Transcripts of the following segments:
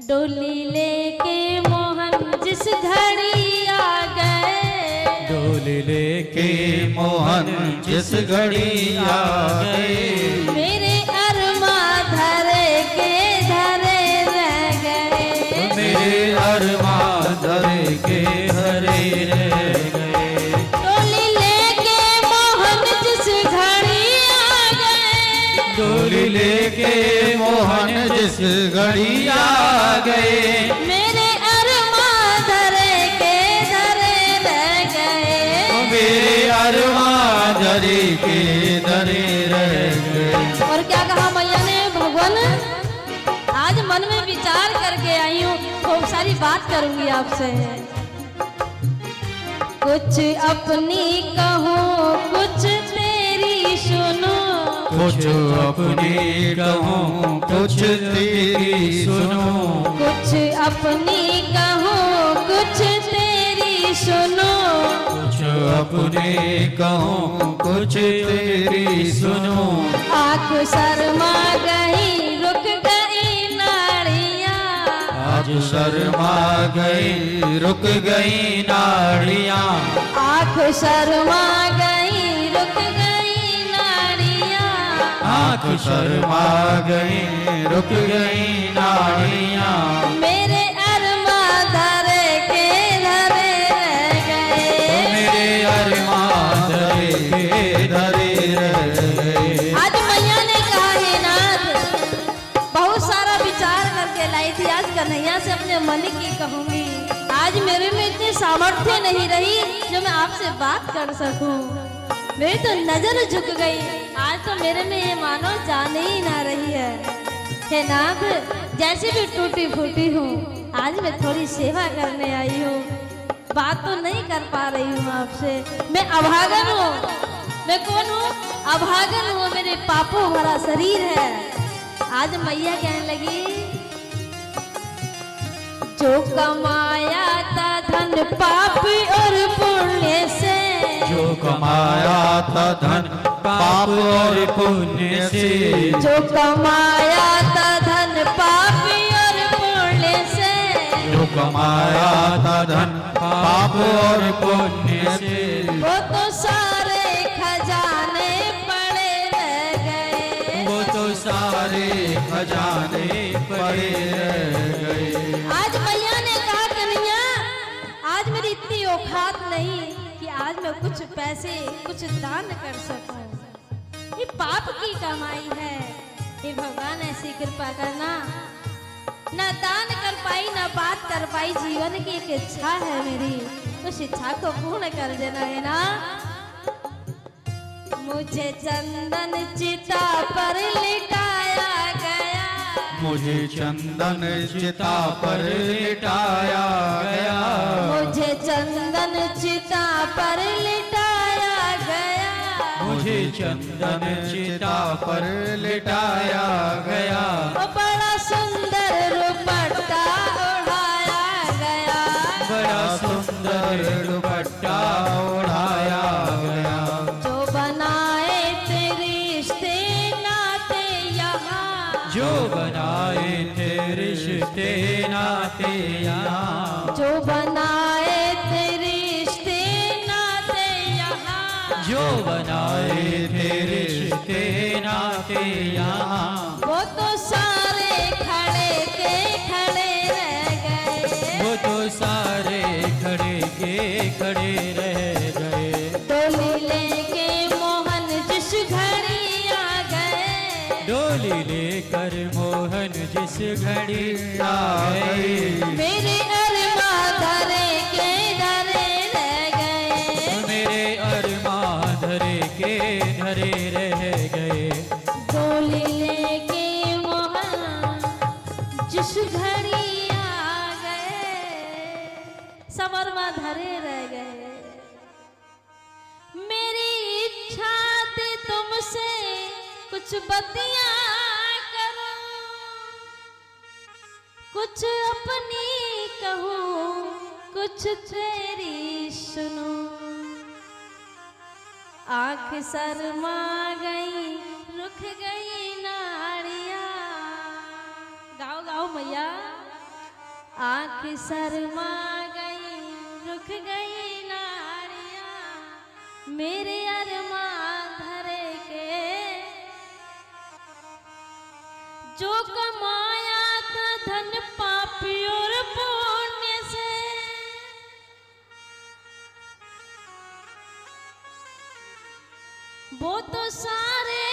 डोली लेके मोहन जिस घड़ी आ गए, डोली लेके मोहन जिस घड़ी आ गए, मेरे अरमा धरे के धरे रह गए, मेरे अरमा धरे के हरे रह गए। डोली लेके मोहन जिस घड़ी आ गए, डोली लेके मोहन जिस घड़ी आ गए, मेरे अरमा धरे के धरे रह गए, मेरे अरमा धरे के धरे रह गए। और क्या कहा मैया ने? भगवान आज मन में विचार करके आई हूँ, खूब सारी बात करूंगी आपसे। कुछ अपनी कहो कुछ तेरी सुनो, कुछ अपनी कहूँ कुछ तेरी सुनो, कुछ अपनी कहो कुछ तेरी सुनो, कुछ अपने कहूँ कुछ तेरी सुनो। आँख शर्मा गई रुक गई नाड़ियाँ, आज शर्मा गई रुक गई नाड़ियाँ, आँख शर्मा गई रुक गई नाड़ियाँ, आँख शर्मा गई रुक गई नाड़ियाँ, मेरे अरमा धरे के धरे रह गए, मेरे अरमा धरे के धरे रह गए। आज मैया ने कहा हे नाथ, बहुत सारा विचार करके लाई थी, आज कन्हैया से अपने मन की कहूंगी। आज मेरे में इतनी सामर्थ्य नहीं रही जो मैं आपसे बात कर सकूं, मेरी तो नजर झुक गई, आज तो मेरे में ये मानो जान ही ना रही है। हे नाथ, जैसे भी टूटी फूटी हूँ, आज मैं थोड़ी सेवा करने आई हूँ, बात तो नहीं कर पा रही हूँ आपसे। मैं अभागन हूँ। मैं कौन हूँ? अभागन हूँ, मेरे पापों भरा शरीर है। आज मैया कहने लगी, जो कमाया था धन पाप और पुण्य से, जो कमाया था धन पाप और पुण्य से, जो कमाया था धन पाप और पुण्य से, जो कमाया था धन पाप और पुण्य से, वो तो सारे खजाने पड़े रह गए, वो तो सारे खजाने पड़े रह गए। आज मैया ने कहा कन्हैया, आज मेरी इतनी औकात नहीं कि आज मैं कुछ पैसे कुछ दान कर सकूं, ये पाप की कमाई है। हे भगवान, ऐसी कृपा करना, ना दान कर पाई ना बात कर पाई, जीवन की एक इच्छा है मेरी, उस इच्छा को पूर्ण कर देना है ना। मुझे चंदन चिता पर लिटाया गया, मुझे चंदन चिता पर लिटाया गया, मुझे चंदन चिता पर लिटाया गया, मुझे चंदन चिता पर लिटाया गया, वो बड़ा सुंदर दुपट्टा ओढ़ाया गया, बड़ा सुंदर दुपट्टा ओढ़ाया गया, जो बनाए तेरे रिश्ते नाते यहाँ, जो बनाए थे रिश्ते नाते यहाँ, जो बनाए तेरे रिश्ते नाते यहाँ, जो बनाए थे रिश्ते नाते यहाँ, वो तो सारे खड़े के खड़े रह गए, वो तो सारे खड़े के खड़े रह गए। डोली लेके मोहन जिस घड़ी आ गए, डोली लेकर मोहन जिस घड़ी आ गए, मेरे अरमा धरे के धरे रह गए, मेरे अरमा धरे के धरे रह गए। डोली लेके मोहन जिस घड़ी आ गए, सब अरमा धरे रह गए। मेरी इच्छा थी तुमसे कुछ बतियां करो, कुछ अपनी कहूँ कुछ तेरी सुनो, आँख शर्मा गई रुक गई नाड़ियाँ। गाओ गाओ मैया। आँख शर्मा गई, रुक गई नारियां मेरे अरमान धरे के, जो कमाया था धन पापी और पुण्य से, वो तो सारे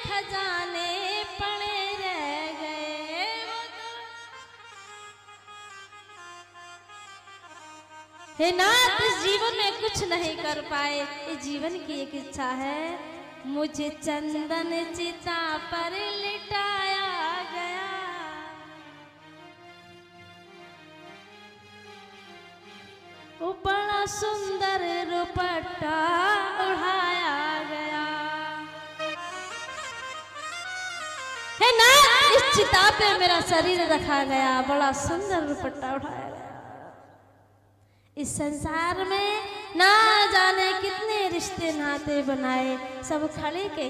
खजाने पड़े रह गए। हे नाथ, इस जीवन में कुछ नहीं कर पाए, इस जीवन की एक इच्छा है, मुझे चंदन चिता पर लिटाया गया, वो बड़ा सुंदर दुपट्टा उड़ाया गया। है ना, इस चिता पे मेरा शरीर रखा गया, बड़ा सुंदर दुपट्टा उठाया गया। इस संसार में ना जाने कितने रिश्ते नाते बनाए, सब खड़े के